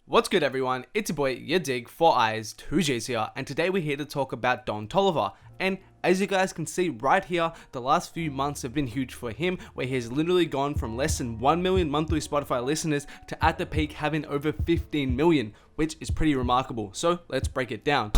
What's good everyone, it's your boy yadiiiigg, 4 eyes, 2 G's here, and today we're here to talk about Don Toliver. And as you guys can see right here, the last few months have been huge for him, where he has literally gone from less than 1 million monthly Spotify listeners to at the peak having over 15 million, which is pretty remarkable. So let's break it down.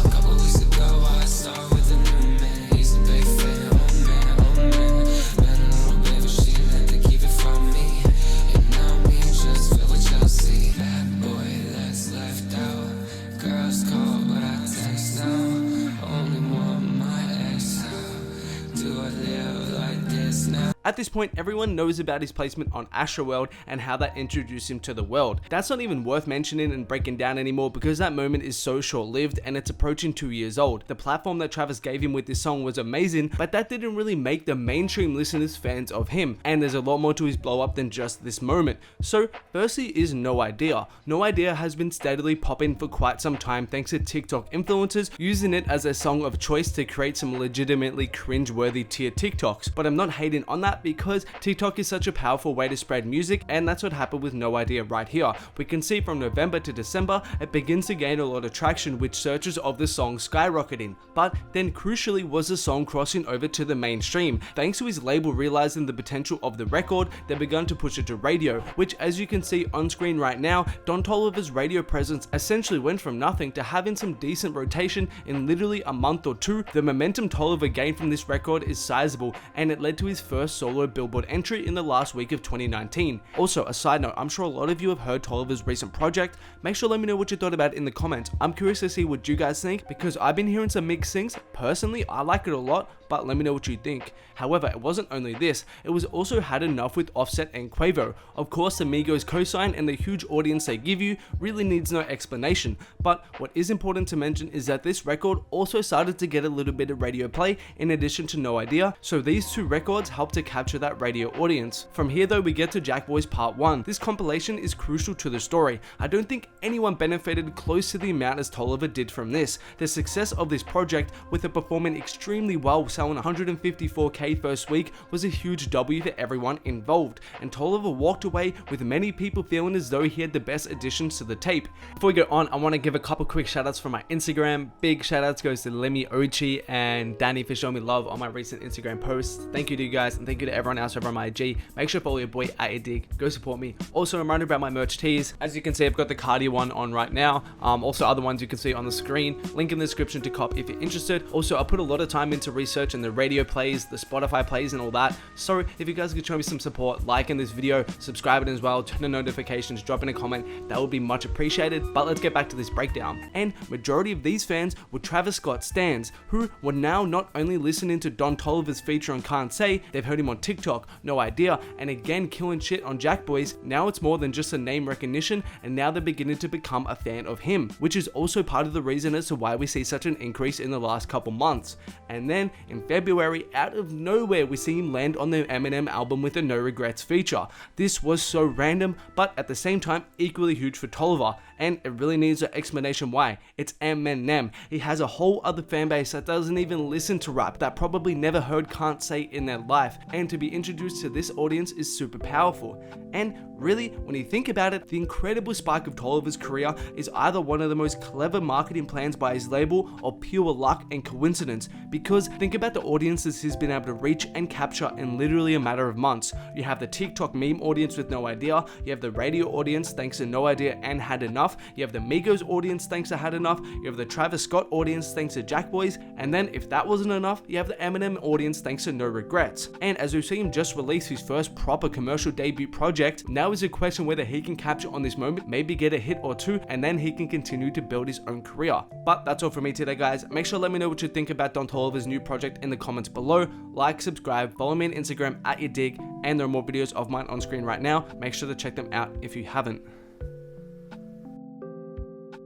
At this point, everyone knows about his placement on Asha World and how that introduced him to the world. That's not even worth mentioning and breaking down anymore because that moment is so short-lived and it's approaching 2 years old. The platform that Travis gave him with this song was amazing, but that didn't really make the mainstream listeners fans of him, and there's a lot more to his blow up than just this moment. So firstly is No Idea. No Idea has been steadily popping for quite some time thanks to TikTok influencers using it as a song of choice to create some legitimately cringe-worthy tier TikToks, but I'm not hating on that because TikTok is such a powerful way to spread music, and that's what happened with No Idea right here. We can see from November to December, it begins to gain a lot of traction with searches of the song skyrocketing, but then crucially was the song crossing over to the mainstream. Thanks to his label realizing the potential of the record, they begun to push it to radio, which as you can see on screen right now, Don Toliver's radio presence essentially went from nothing to having some decent rotation in literally a month or two. The momentum Toliver gained from this record is sizable, and it led to his first solo Billboard entry in the last week of 2019. Also, a side note, I'm sure a lot of you have heard Toliver's recent project. Make sure to let me know what you thought about it in the comments. I'm curious to see what you guys think because I've been hearing some mixed things. Personally, I like it a lot, but let me know what you think. However, it wasn't only this, it was also had enough with Offset and Quavo. Of course, the Migos cosign and the huge audience they give you really needs no explanation, but what is important to mention is that this record also started to get a little bit of radio play in addition to No Idea, so these two records helped to capture that radio audience. From here though, we get to Jack Boys Part 1. This compilation is crucial to the story. I don't think anyone benefited close to the amount as Toliver did from this. The success of this project, with it performing extremely well, selling 154k first week, was a huge W for everyone involved, and Toliver walked away with many people feeling as though he had the best additions to the tape. Before we go on, I want to give a couple quick shoutouts from my Instagram. Big shoutouts goes to Lemmy Ochi and Danny for showing me love on my recent Instagram posts. Thank you to you guys, and thank you to everyone else over on my IG. Make sure to follow your boy at yadiiiigg. Go support me. Also, a reminder about my merch tees. As you can see, I've got the Cardi one on right now. Also other ones you can see on the screen. Link in the description to cop if you're interested. Also, I put a lot of time into research and the radio plays, the Spotify plays and all that. So if you guys could show me some support, liking this video, subscribing as well, turn on notifications, drop in a comment, that would be much appreciated. But let's get back to this breakdown. And majority of these fans were Travis Scott stans, who were now not only listening to Don Toliver's feature on Can't Say, they've heard him on TikTok, No Idea, and again killing shit on Jack Boys. Now it's more than just a name recognition, and now they're beginning to become a fan of him, which is also part of the reason as to why we see such an increase in the last couple months. And then in February, out of nowhere, we see him land on the Eminem album with a No Regrets feature. This was so random, but at the same time equally huge for Toliver, and it really needs an explanation why. It's Eminem. He has a whole other fan base that doesn't even listen to rap, that probably never heard Can't Say in their life, and to be introduced to this audience is super powerful. And really, when you think about it, the incredible spike of Toliver's career is either one of the most clever marketing plans by his label or pure luck and coincidence, because think about the audiences he's been able to reach and capture in literally a matter of months. You have the TikTok meme audience with No Idea, you have the radio audience thanks to No Idea and Had Enough, you have the Migos audience thanks to Had Enough, you have the Travis Scott audience thanks to Jack Boys, and then if that wasn't enough, you have the Eminem audience thanks to No Regrets. And as we've seen him just release his first proper commercial debut project, now is a question whether he can capture on this moment, maybe get a hit or two, and then he can continue to build his own career. But that's all from me today, guys. Make sure to let me know what you think about Don Toliver's new project in the comments below. Like, subscribe, follow me on Instagram at yadiiiigg, and there are more videos of mine on screen right now. Make sure to check them out if you haven't.